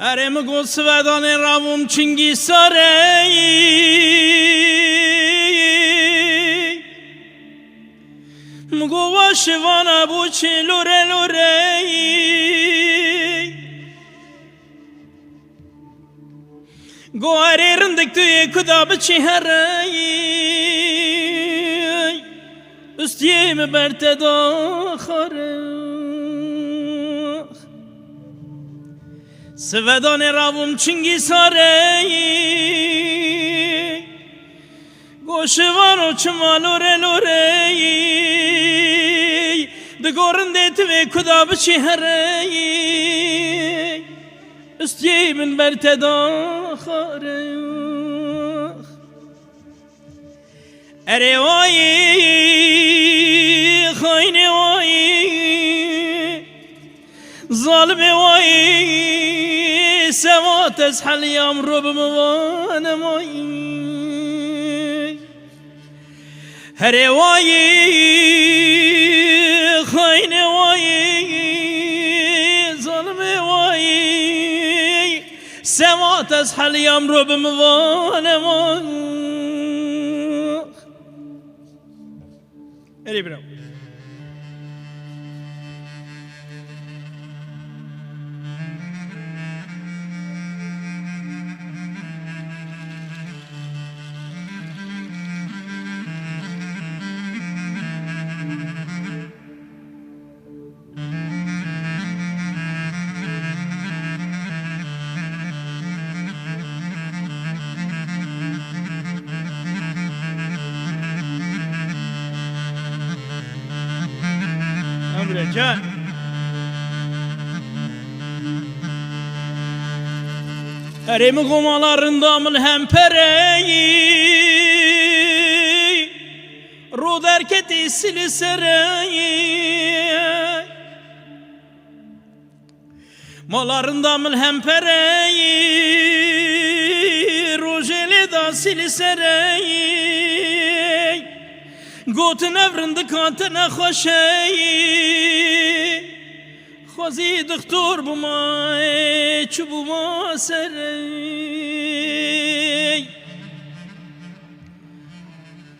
اره مگو سودان روم چنگی ساره مگو واشوانا بوچی لوره لوره گو اره رندک توی کدا بچی هره استیم برت داخره سودان روم چنگی ساره گوشوانو چما لوره لوره دگورنده توی کدا بچی هره استی من برت داخره اره وایی خاینه وایی ظالمه وایی سوات ازحل يمر بموانا ماي هري واي خاين واي ظلم واي سوات ازحل يمر بموانا ماي هري برو جان اره مگوماlarında hem pereyi Rud erketi sili sereyi Malarında hem pereyi Rojeli da sili sereyi Gotun evrinde kantına خوشی خوزی دکتر بمای چوب ما سری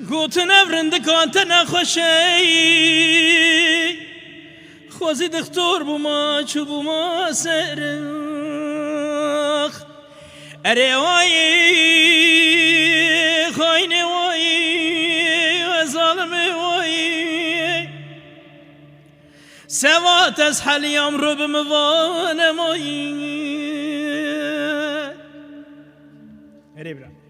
گوتن افرند کانت نخوشی خوزی دکتر بما چوب ما سری اره وای خاین وای ظالم وای سوات ازحل يمر بموانا ماي هري برا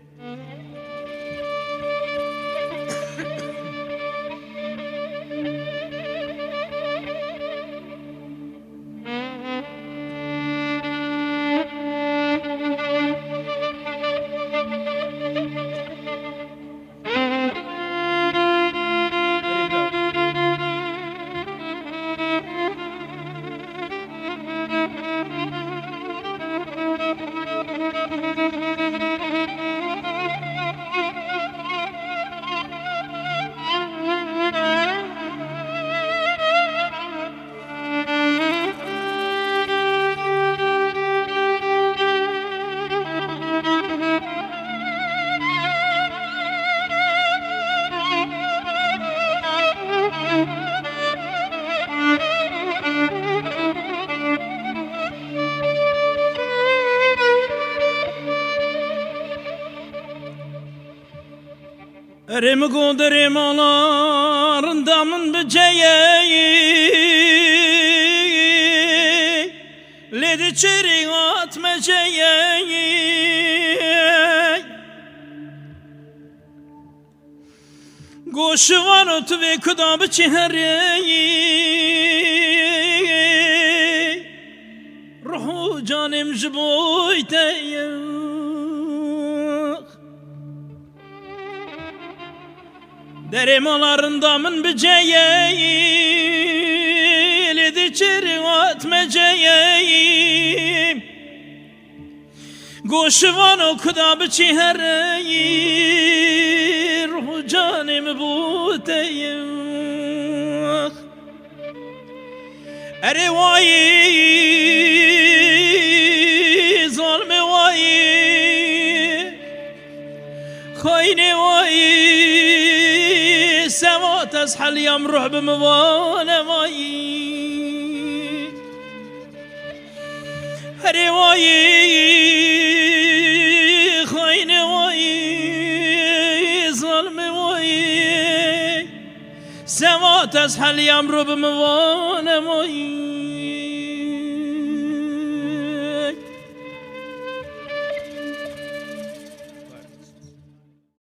Rem gondrem alarında mın beceyi Ledi çeri atmeceyi Goşu var otu ve kudabı çihereyi Ruhu canım jboyteyi Deremalarında mın beceyi Ledi çeri atmeceyi Goşuvan o kudabı çihereyi Ruhu canım buteyi Ere vay تسحل يمرح بموانه ماي رواي خاين واي ظلم واي سما تسحل يمرح بموانه ماي